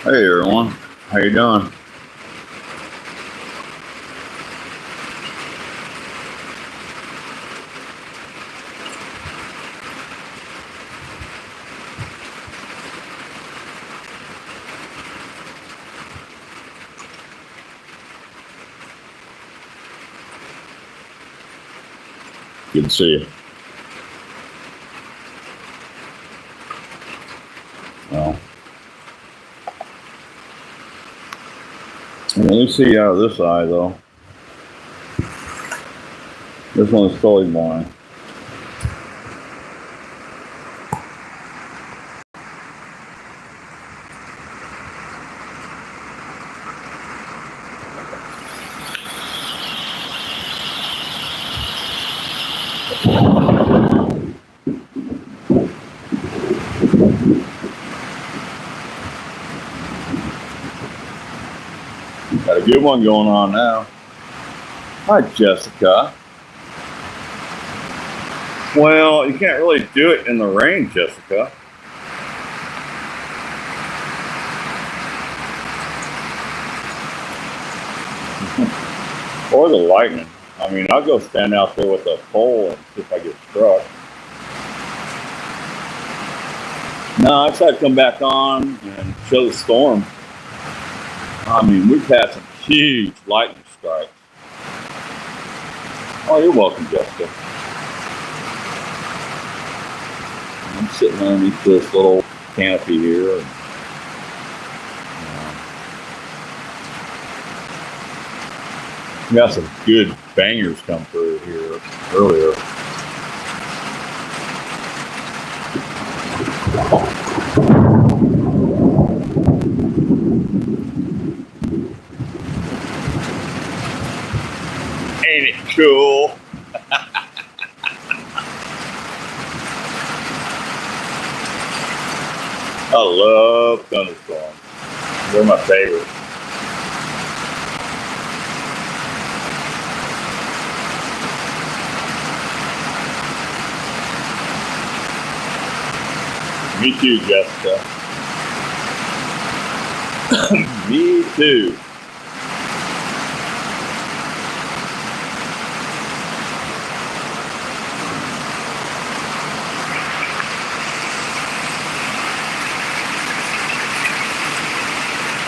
Hey everyone, how you doing? Good to see you. Well, let me see out of this eye though. This one is totally blind. Got a good one going on now. Hi, Jessica. Well, you can't really do it in the rain, Jessica. Or the lightning. I mean, I'll go stand out there with a pole and see if I get struck. No, I just had to come back on and show the storm. I mean, we've had some huge lightning strikes. Oh, you're welcome, Jessica. I'm sitting underneath this little canopy here. And, we got some good bangers come through here earlier. Ain't it cool? I love thunderstorms. They're my favorite. Me too, Jessica. Me too.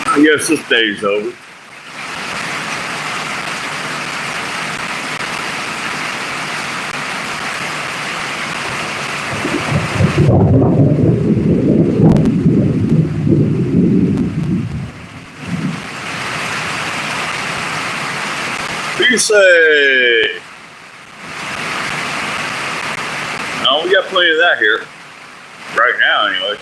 I guess this day's over. You say? No, we got plenty of that here. Right now, anyway.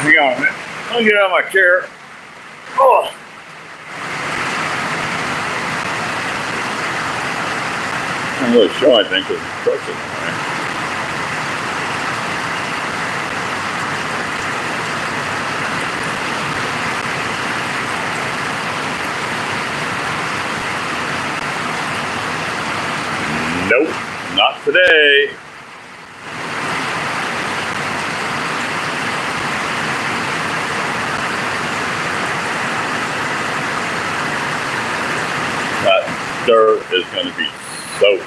Hang on a minute. Let me get out of my chair. Oh. I'm really sure, I think, because the truck's in the way. Nope, not today. That dirt is going to be soaked.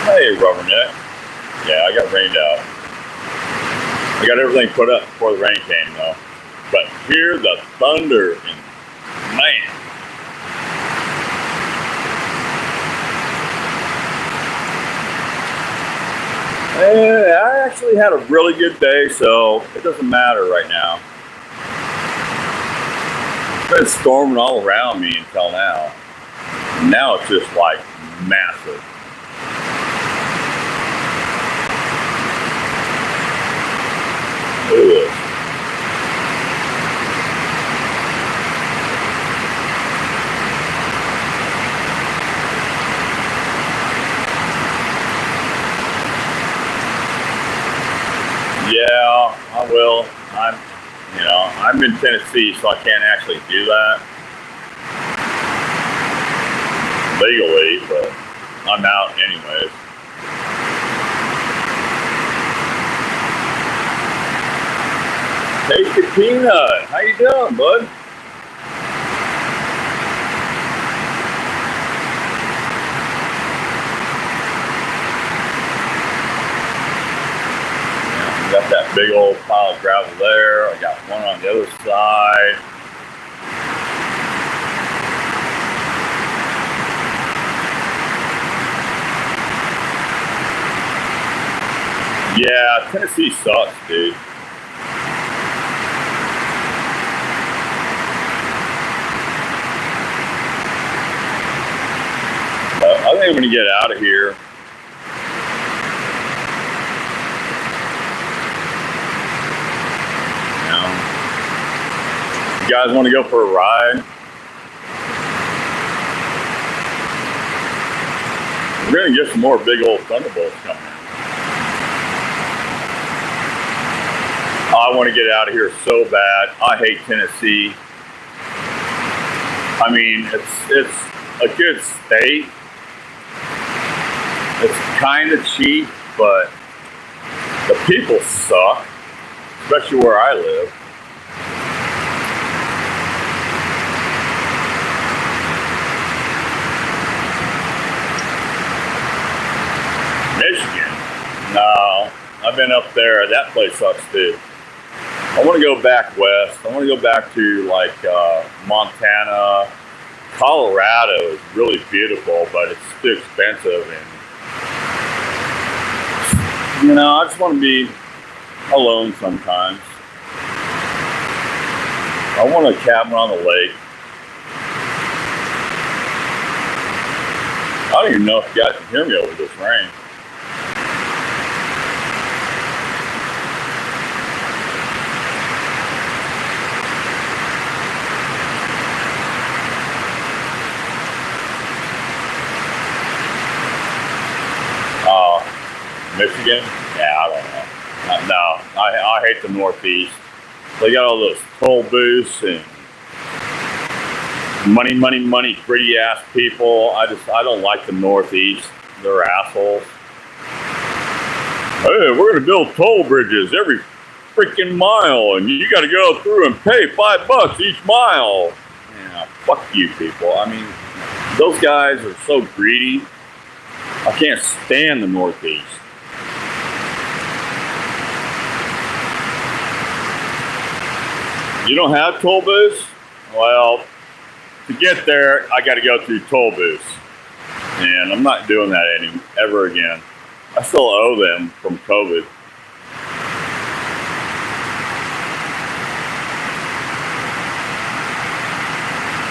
Hey, Rubberneck. Yeah, I got rained out. I got everything put up before the rain came, though. But hear the thunder and man. And I actually had a really good day, so it doesn't matter right now. It's been storming all around me until now. Now it's just like massive. Look at this. Yeah, I will. I'm in Tennessee, so I can't actually do that legally, but I'm out anyways. Tasty Peanut, how you doing, bud? Yeah, got that big old pile of gravel there. I got one on the other side. Yeah, Tennessee sucks, dude. I think I'm going to get out of here. You guys want to go for a ride? We're going to get some more big old Thunderbolts coming in. I want to get out of here so bad. I hate Tennessee. I mean, it's a good state. It's kind of cheap, but the people suck, especially where I live. Michigan? No, I've been up there. That place sucks too. I want to go back west. I want to go back to like Montana. Colorado is really beautiful, but it's too expensive, and you know, I just want to be alone sometimes. I want a cabin on the lake. I don't even know if you guys can hear me over this rain. Michigan? Yeah, I don't know. No, I hate the Northeast. They got all those toll booths and money, greedy ass people. I don't like the Northeast. They're assholes. Hey, we're gonna build toll bridges every freaking mile, and you got to go through and pay $5 each mile. Yeah, fuck you people. I mean, those guys are so greedy. I can't stand the Northeast. You don't have toll booths? Well, to get there, I got to go through toll booths. And I'm not doing that ever again. I still owe them from COVID.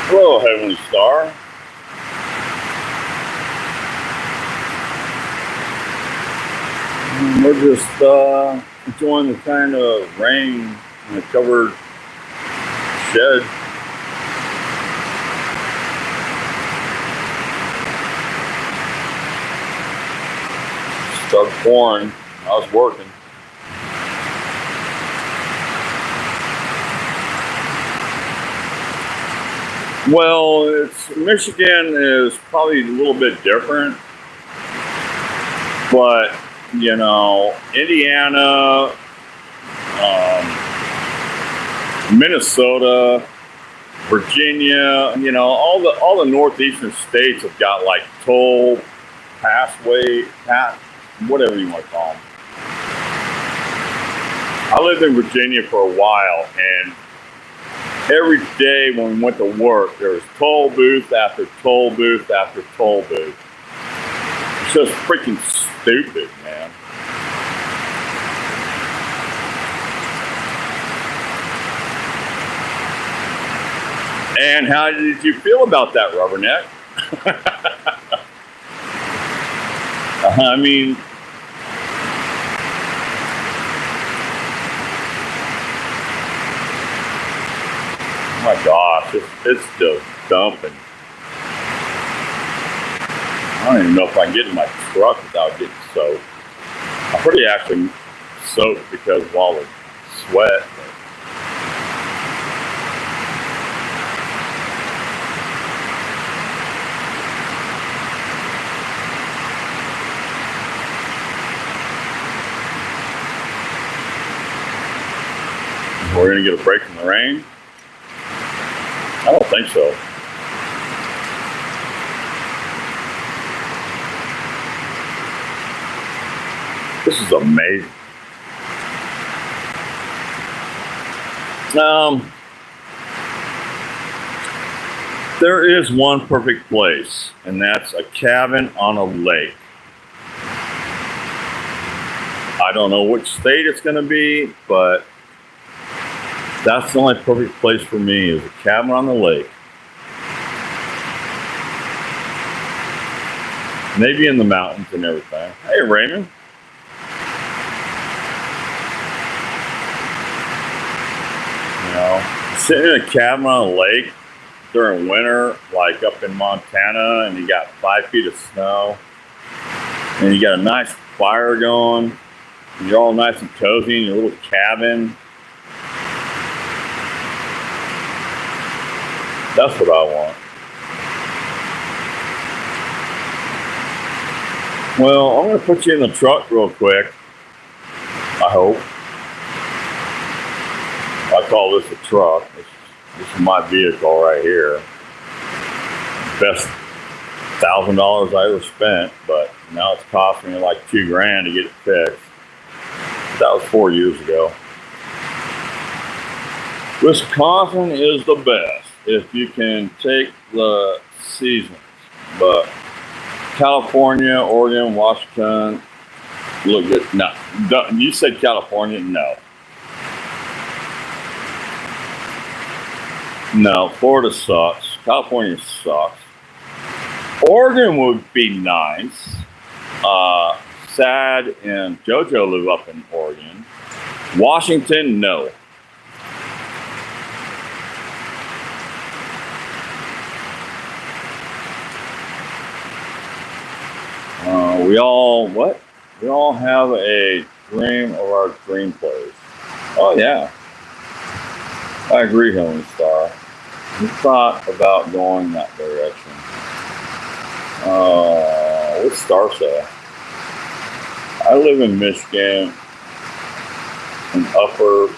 Hello, Heavenly Star. We're just enjoying the kind of rain in a covered shed. Started pouring. I was working. Well, Michigan is probably a little bit different, but you know, Indiana, Minnesota, Virginia, you know, all the northeastern states have got like toll, whatever you want to call them. I lived in Virginia for a while, and every day when we went to work, there was toll booth after toll booth after toll booth. It's just freaking stupid, man. And how did you feel about that, Rubberneck? I mean, oh my gosh, it's just dumping. I don't even know if I can get in my truck without getting soaked. I'm pretty actually soaked because of all the sweat. going to get a break from the rain? I don't think so. This is amazing. There is one perfect place, and that's a cabin on a lake. I don't know which state it's going to be, but that's the only perfect place for me, is a cabin on the lake. Maybe in the mountains and everything. Hey, Raymond. You know, sitting in a cabin on a lake during winter, like up in Montana, and you got 5 feet of snow, and you got a nice fire going, and you're all nice and cozy in your little cabin. That's what I want. Well, I'm going to put you in the truck real quick. I hope. I call this a truck. This is my vehicle right here. Best $1,000 I ever spent, but now it's costing me like $2,000 to get it fixed. That was 4 years ago. Wisconsin is the best if you can take the seasons, but California, Oregon, Washington, look good. No, you said California? No. No, Florida sucks. California sucks. Oregon would be nice. Sad and JoJo live up in Oregon. Washington, no. We all have a dream of our dream place. Oh yeah. I agree, Helen Star. We thought about going that direction. What's Star say? I live in Michigan, and Upper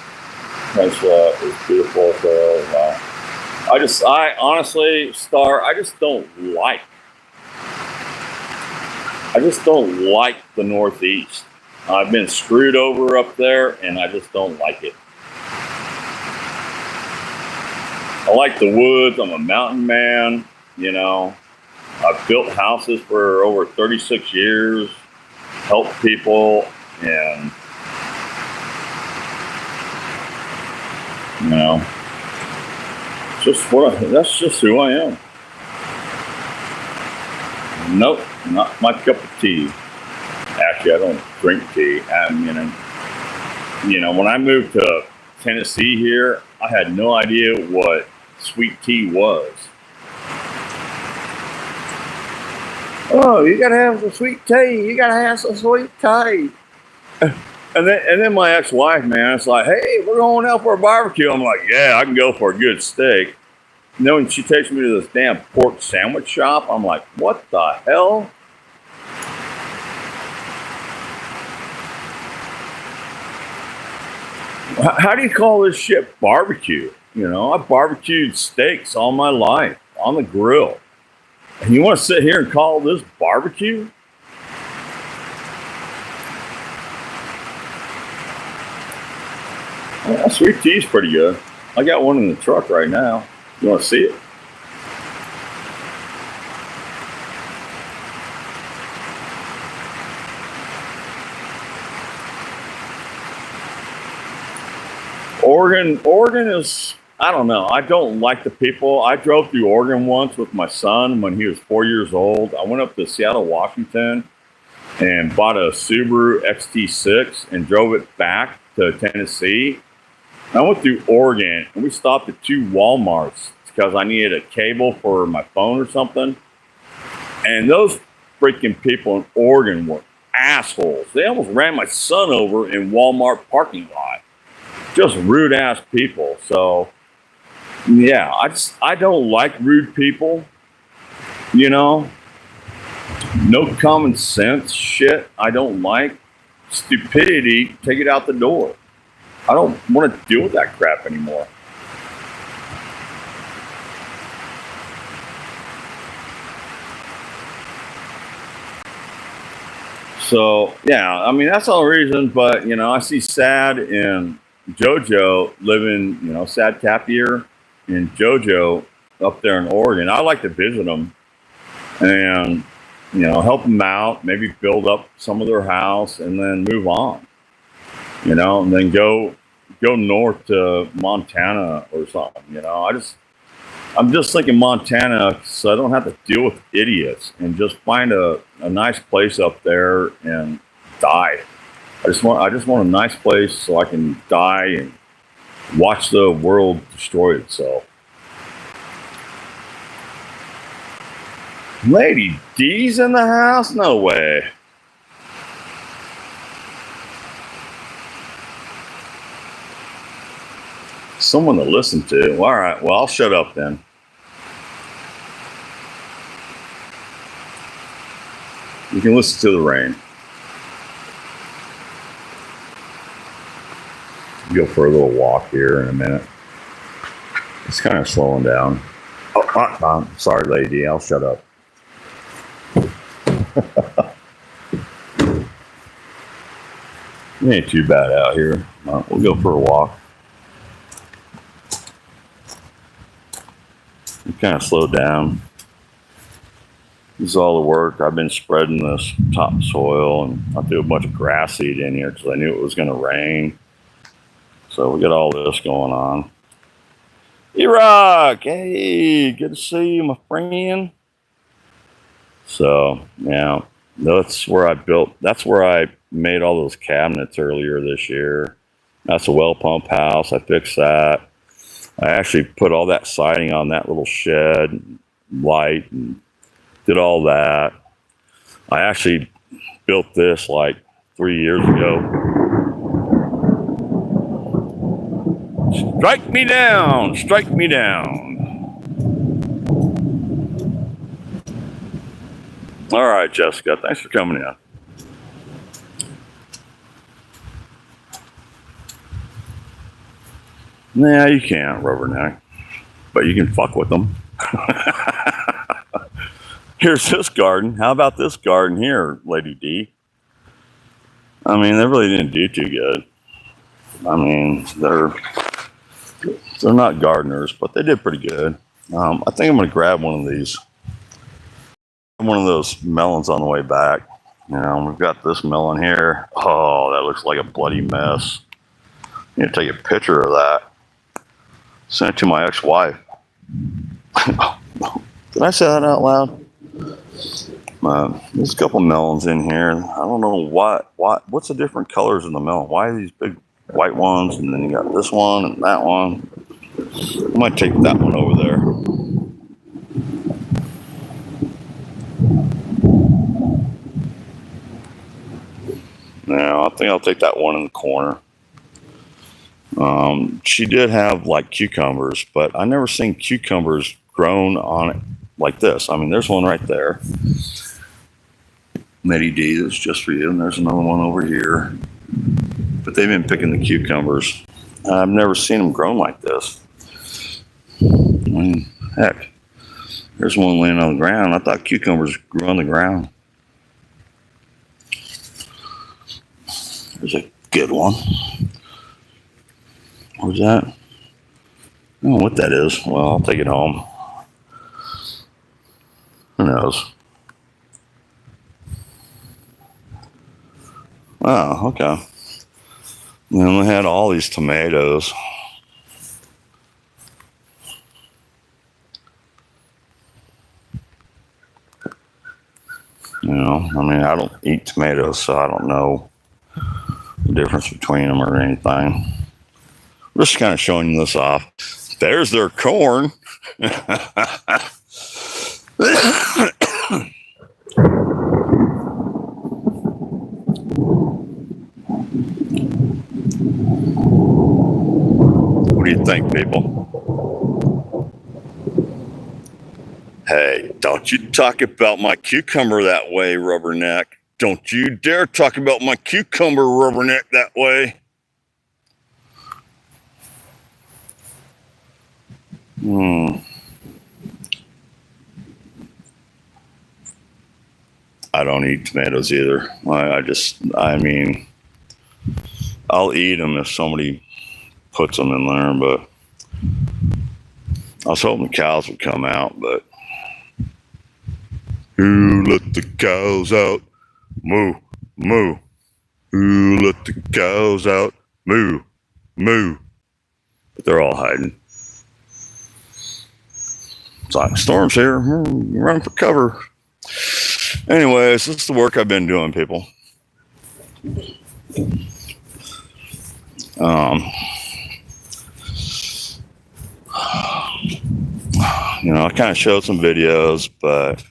Peninsula is beautiful. So I honestly, Star, I just don't like the Northeast. I've been screwed over up there, and I just don't like it. I like the woods. I'm a mountain man, you know. I've built houses for over 36 years, helped people, and, you know, that's just who I am. Nope, not my cup of tea. Actually, I don't drink tea. When I moved to Tennessee here, I had no idea what sweet tea was. Oh, you gotta have some sweet tea. You gotta have some sweet tea. And then my ex-wife, man, it's like, hey, we're going out for a barbecue. I'm like, yeah, I can go for a good steak. And then when she takes me to this damn pork sandwich shop, I'm like, what the hell? How do you call this shit barbecue? You know, I barbecued steaks all my life on the grill. And you want to sit here and call this barbecue? Well, sweet tea's pretty good. I got one in the truck right now. You want to see it? Oregon is, I don't know. I don't like the people. I drove through Oregon once with my son when he was 4 years old. I went up to Seattle, Washington, and bought a Subaru XT6 and drove it back to Tennessee. I went through Oregon, and we stopped at 2 Walmarts because I needed a cable for my phone or something. And those freaking people in Oregon were assholes. They almost ran my son over in Walmart parking lot. Just rude ass people. So, yeah, I don't like rude people. You know, no common sense shit I don't like. Stupidity, take it out the door. I don't want to deal with that crap anymore. So yeah, I mean that's all the reason. But I see Sad and JoJo living, Sad Tapir and JoJo up there in Oregon. I like to visit them and help them out, maybe build up some of their house, and then move on. And then go north to Montana or something. I'm just thinking Montana, so I don't have to deal with idiots and just find a nice place up there and die. I just want a nice place so I can die and watch the world destroy itself. Lady D's in the house? No way. Someone to listen to. All right, well, I'll shut up then. You can listen to the rain. Go for a little walk here in a minute. It's kind of slowing down. Oh, sorry, lady. I'll shut up. It ain't too bad out here. We'll go for a walk. It kind of slowed down. This is all the work. I've been spreading this topsoil, and I threw a bunch of grass seed in here because I knew it was going to rain. So we got all this going on. E-Rock, hey, good to see you, my friend. So, yeah, that's where I made all those cabinets earlier this year. That's a well pump house. I fixed that. I actually put all that siding on that little shed, light, and did all that. I actually built this like 3 years ago. Strike me down, strike me down. All right, Jessica, thanks for coming in. Nah, you can't, Rubberneck, but you can fuck with them. Here's this garden. How about this garden here, Lady D? I mean, they really didn't do too good. I mean, they're not gardeners, but they did pretty good. I think I'm going to grab one of these. One of those melons on the way back. We've got this melon here. Oh, that looks like a bloody mess. I need to take a picture of that. Send it to my ex-wife. Did I say that out loud? There's a couple melons in here. I don't know what's the different colors in the melon? Why are these big white ones, and then you got this one and that one? I might take that one over there. No, I think I'll take that one in the corner. She did have like cucumbers, but I never seen cucumbers grown on it like this. I mean, there's one right there. Nettie D, that's just for you. And there's another one over here. But they've been picking the cucumbers. I've never seen them grown like this. I mean, heck, there's one laying on the ground. I thought cucumbers grew on the ground. There's a good one. Where's that? I don't know what that is. Well, I'll take it home. Who knows? Oh, okay. And then we had all these tomatoes. I mean, I don't eat tomatoes, so I don't know the difference between them or anything. I'm just kind of showing you this off. There's their corn. What do you think, people? Hey, don't you talk about my cucumber that way, Rubberneck. Don't you dare talk about my cucumber, Rubberneck, that way. I don't eat tomatoes either. I mean, I'll eat them if somebody puts them in there, but I was hoping the cows would come out, but who let the cows out? Moo, moo. Who let the cows out? Moo, moo. But they're all hiding. It's like, storm's here. Run for cover. Anyways, this is the work I've been doing, people. I kind of showed some videos, but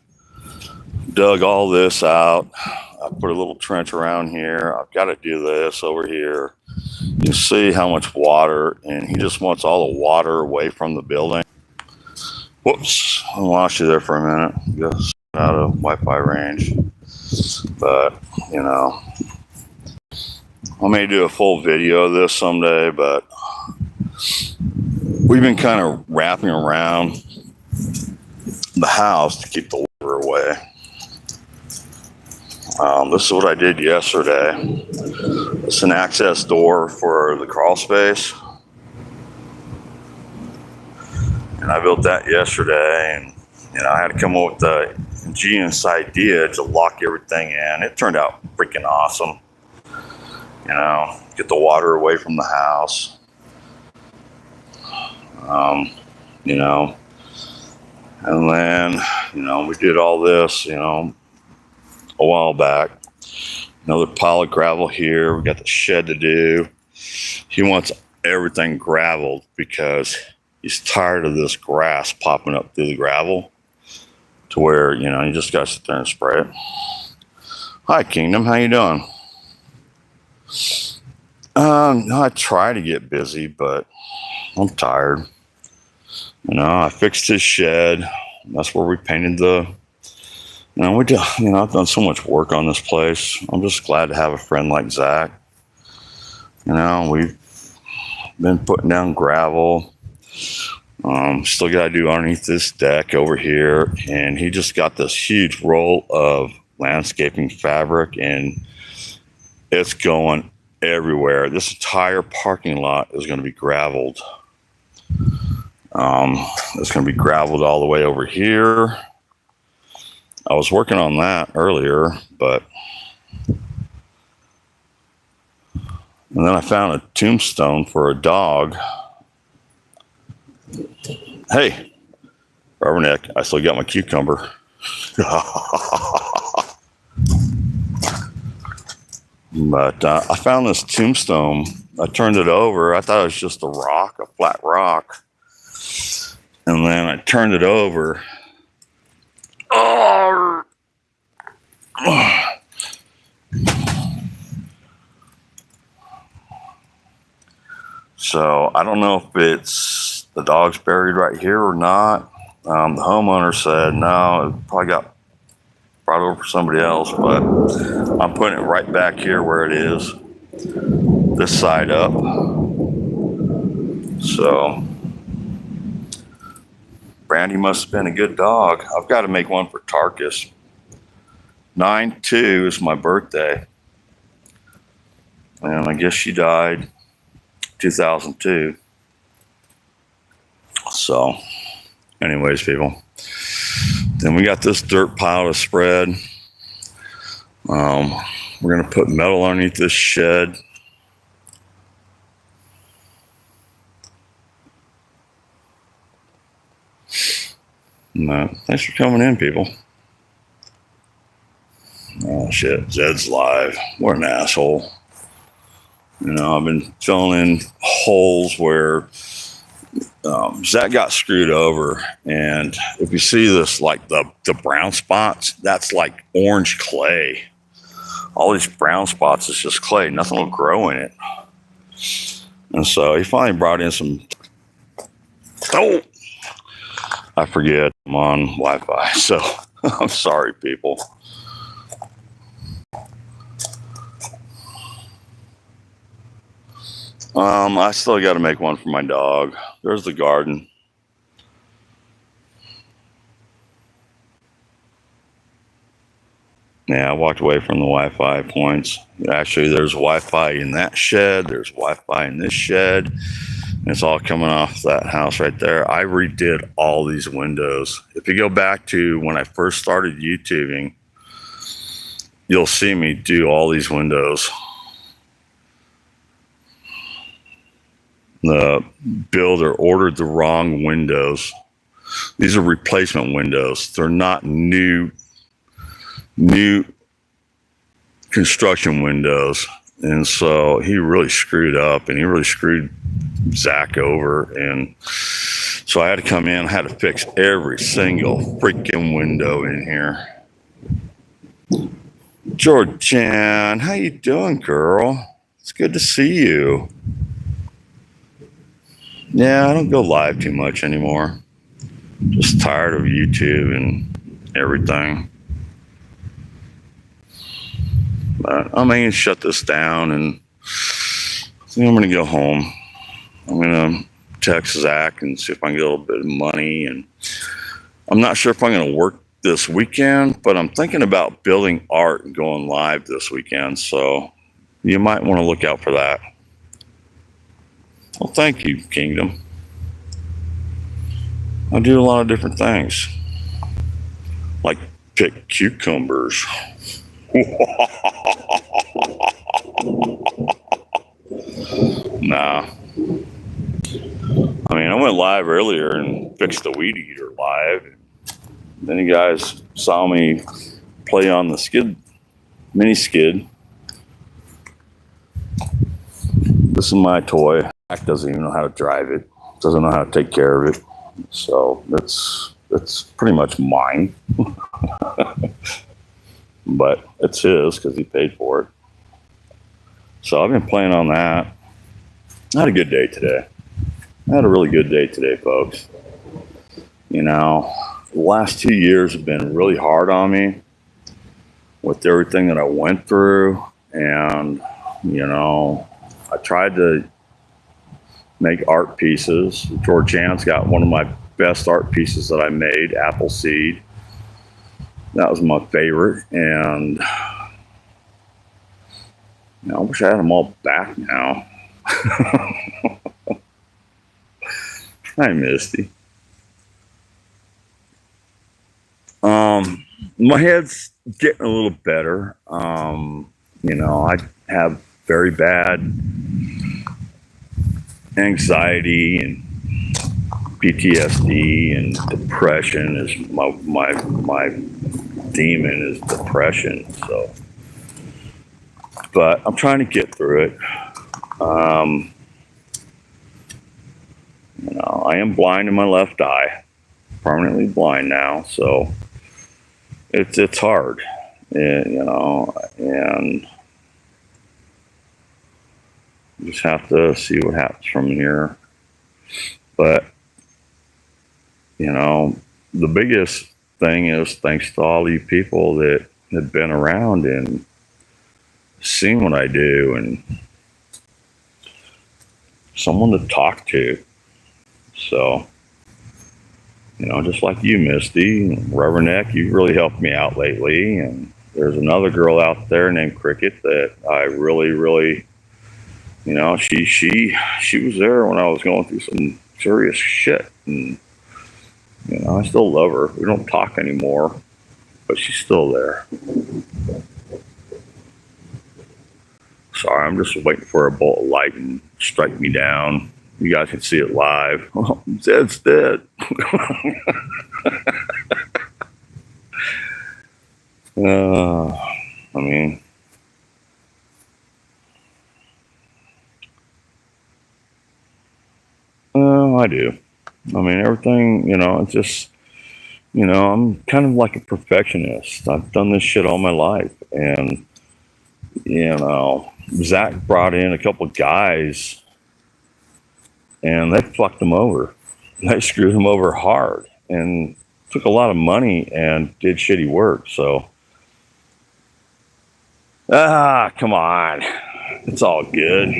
dug all this out. I put a little trench around here. I've got to do this over here. You see how much water, and he just wants all the water away from the building. Whoops, I lost you there for a minute. Just out of Wi-Fi range. But, I may do a full video of this someday, but we've been kind of wrapping around the house to keep the water away. This is what I did yesterday. It's an access door for the crawl space. And I built that yesterday, and I had to come up with the ingenious idea to lock everything in. It turned out freaking awesome. Get the water away from the house. And then, we did all this, a while back. Another pile of gravel here. We got the shed to do. He wants everything graveled because he's tired of this grass popping up through the gravel to where, you just got to sit there and spray it. Hi, Kingdom. How you doing? I try to get busy, but I'm tired. I fixed his shed. That's where we painted I've done so much work on this place. I'm just glad to have a friend like Zach. We've been putting down gravel. Still got to do underneath this deck over here. And he just got this huge roll of landscaping fabric, and it's going everywhere. This entire parking lot is going to be graveled. It's going to be graveled all the way over here. I was working on that earlier, but and then I found a tombstone for a dog. Hey, Rubberneck, I still got my cucumber. But I found this tombstone. I turned it over. I thought it was just a flat rock. And then I turned it over. Oh. So I don't know if it's the dog's buried right here or not. The homeowner said no, it probably got brought over for somebody else, but I'm putting it right back here where it is, this side up. So Brandy must have been a good dog. I've got to make one for Tarkus. 9/2 is my birthday. And I guess she died 2002. So, anyways, people. Then we got this dirt pile to spread. We're going to put metal underneath this shed. Thanks for coming in, people. Oh, shit. Zed's live. What an asshole. I've been filling in holes where Zach got screwed over. And if you see this, like the brown spots, that's like orange clay. All these brown spots is just clay. Nothing will grow in it. And so he finally brought in some... Oh! I forget I'm on Wi-Fi, so I'm sorry, people. I still got to make one for my dog. There's the garden. Yeah, I walked away from the Wi-Fi points. Actually, there's Wi-Fi in that shed. There's Wi-Fi in this shed. And it's all coming off that house right there. I redid all these windows. If you go back to when I first started YouTubing, you'll see me do all these windows. The builder ordered the wrong windows. These are replacement windows. They're not new construction windows. And so he really screwed up, and he really screwed Zach over. And so I had to come in, I had to fix every single freaking window in here. Georgianne, how you doing, girl? It's good to see you. Yeah, I don't go live too much anymore. Just tired of YouTube and everything. But I'm going to shut this down, and I think I'm going to go home. I'm going to text Zach and see if I can get a little bit of money. And I'm not sure if I'm going to work this weekend, but I'm thinking about building art and going live this weekend. So you might want to look out for that. Well, thank you, Kingdom. I do a lot of different things, like pick cucumbers. Nah. I mean, I went live earlier and fixed the weed eater live. Then you guys saw me play on the mini skid. This is my toy. Zach doesn't even know how to drive it. Doesn't know how to take care of it. So it's pretty much mine. But it's his because he paid for it. So I've been playing on that. I had a good day today. I had a really good day today, folks. You know, the last 2 years have been really hard on me with everything that I went through. And, you know, I tried to make art pieces. Georgianne's got one of my best art pieces that I made, Appleseed. That was my favorite. And you know, I wish I had them all back now. Hi, Misty. My head's getting a little better. You know, I have very bad anxiety and PTSD, and depression is my demon is depression. So, but I'm trying to get through it. You know, I am blind in my left eye, permanently blind now. So it's hard, you know, and just have to see what happens from here. But you know, the biggest thing is thanks to all you people that have been around and seen what I do, and someone to talk to. So, you know, just like you, Misty, Reverend Eck, you've really helped me out lately. And there's another girl out there named Cricket that I really, you know, she was there when I was going through some serious shit. And, you know, I still love her. We don't talk anymore, but she's still there. Sorry, I'm just waiting for a bolt of lightning to strike me down. You guys can see it live. Oh, Zed's dead. I mean, I do. I mean, everything, you know, it's just, you know, I'm kind of like a perfectionist. I've done this shit all my life. And, you know, Zach brought in a couple of guys and they fucked him over. They screwed him over hard and took a lot of money and did shitty work. So, come on. It's all good.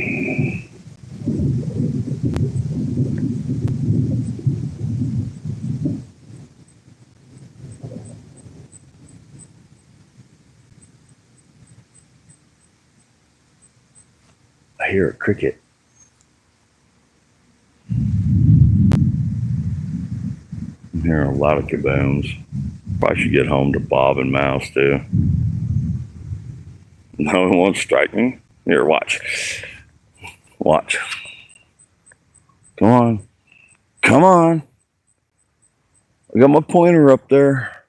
hear a cricket. I'm hearing a lot of kabooms. Probably should get home to Bob and Mouse too. No, it won't strike me. Here, watch. Watch. Come on. Come on. I got my pointer up there.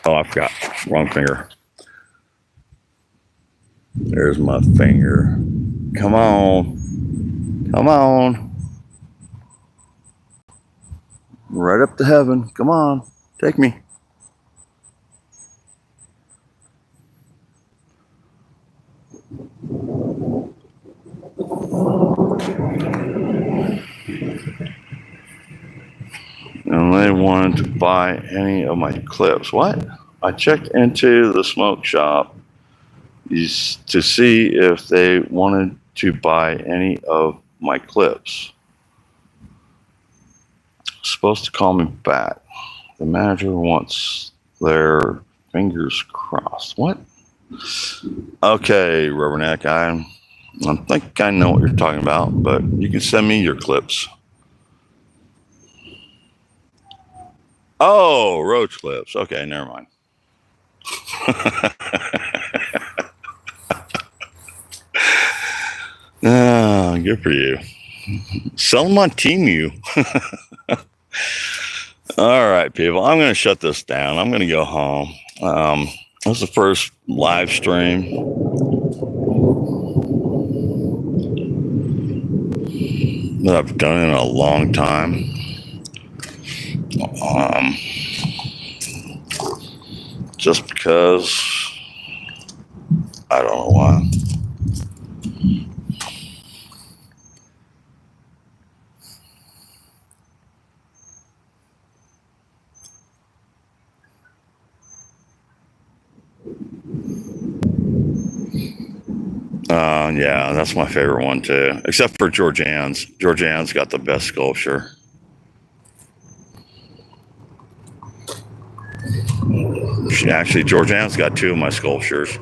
Oh, I forgot. Wrong finger. There's my finger. Come on. Come on. Right up to heaven. Come on. Take me. And they wanted to buy any of my clips. What? I checked into the smoke shop to see if they wanted to buy any of my clips. Supposed to call me back. The manager wants their fingers crossed. What? Okay, Rubberneck, I think I know what you're talking about, but you can send me your clips. Oh, roach clips. Okay, never mind. Good for you. Sell them on Temu. All right, people. I'm going to shut this down. I'm going to go home. This is the first live stream that I've done in a long time. Just because I don't know why. Yeah, that's my favorite one too, except for Georgianne's. Georgianne's got the best sculpture. Georgianne's got two of my sculptures.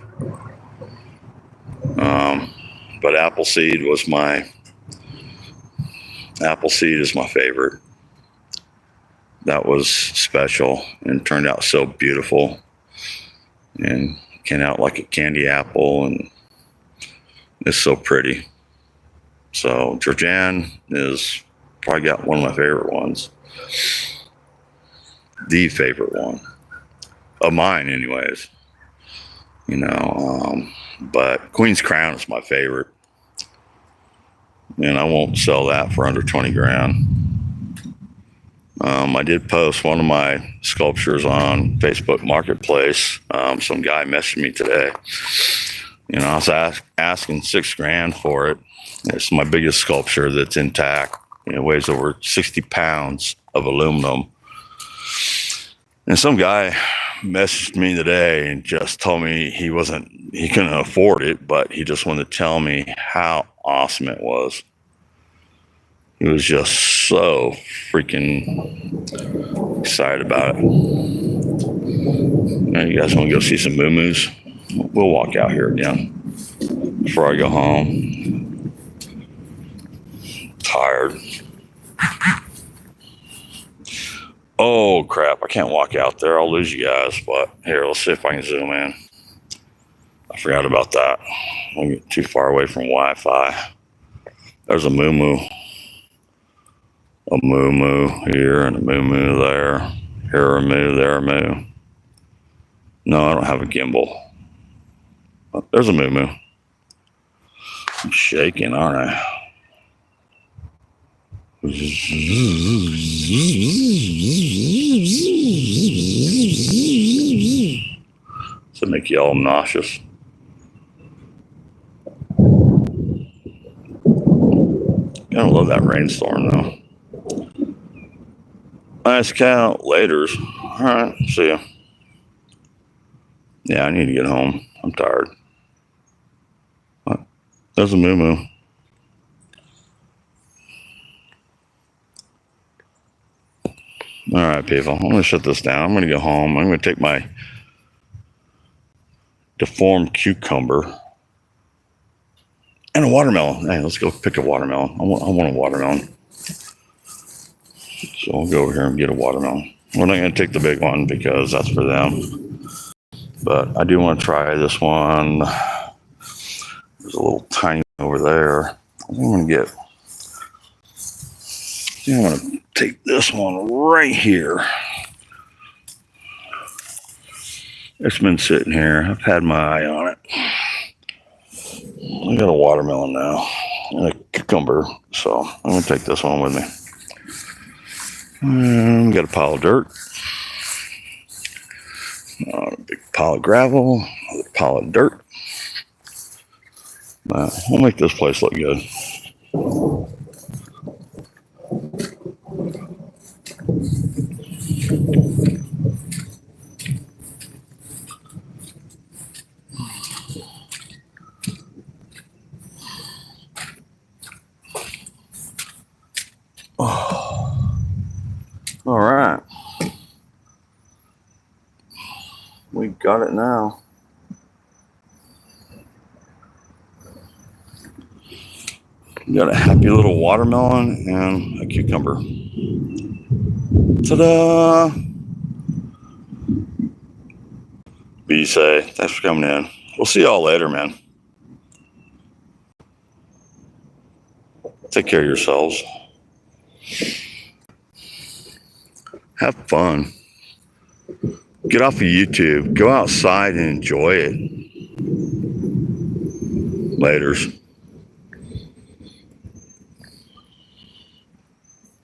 But Appleseed is my favorite. That was special and turned out so beautiful and came out like a candy apple and it's so pretty. So Georgianne is probably got one of my favorite ones. The favorite one of mine anyways. But Queen's Crown is my favorite. And I won't sell that for under 20 grand. I did post one of my sculptures on Facebook Marketplace. Some guy messaged me today. I was asking $6,000 for it. It's my biggest sculpture that's intact. It weighs over 60 pounds of aluminum. And some guy messaged me today and just told me he couldn't afford it, but he just wanted to tell me how awesome it was. He was just so freaking excited about it. Now you guys want to go see some moo-moos? We'll walk out here again before I go home. Tired. Oh crap, I can't walk out there. I'll lose you guys, but here, let's see if I can zoom in. I forgot about that. I don't get too far away from Wi-Fi. There's a moo-moo. A moo-moo here and a moo-moo there. Here a moo, there a moo. No, I don't have a gimbal. There's a moo-moo. I'm shaking, aren't I? Does it make you all nauseous? I love that rainstorm though. Nice count. Laters. All right. See ya. Yeah, I need to get home. I'm tired. What? There's a moo-moo. All right, people. I'm going to shut this down. I'm going to go home. I'm going to take my deformed cucumber And a watermelon. Hey, let's go pick a watermelon. I want a watermelon. So I'll go over here and get a watermelon. We're not going to take the big one because that's for them. But I do want to try this one. There's a little tiny one over there. I'm going to I'm going to take this one right here. It's been sitting here. I've had my eye on it. I got a watermelon now and a cucumber. So I'm going to take this one with me. We got a pile of dirt. A big pile of gravel. A pile of dirt. We'll make this place look good. Oh. All right. We got it now. We got a happy little watermelon and a cucumber. Ta-da! Be safe. Thanks for coming in. We'll see y'all later, man. Take care of yourselves. Have fun. Get off of YouTube. Go outside and enjoy it. Laters.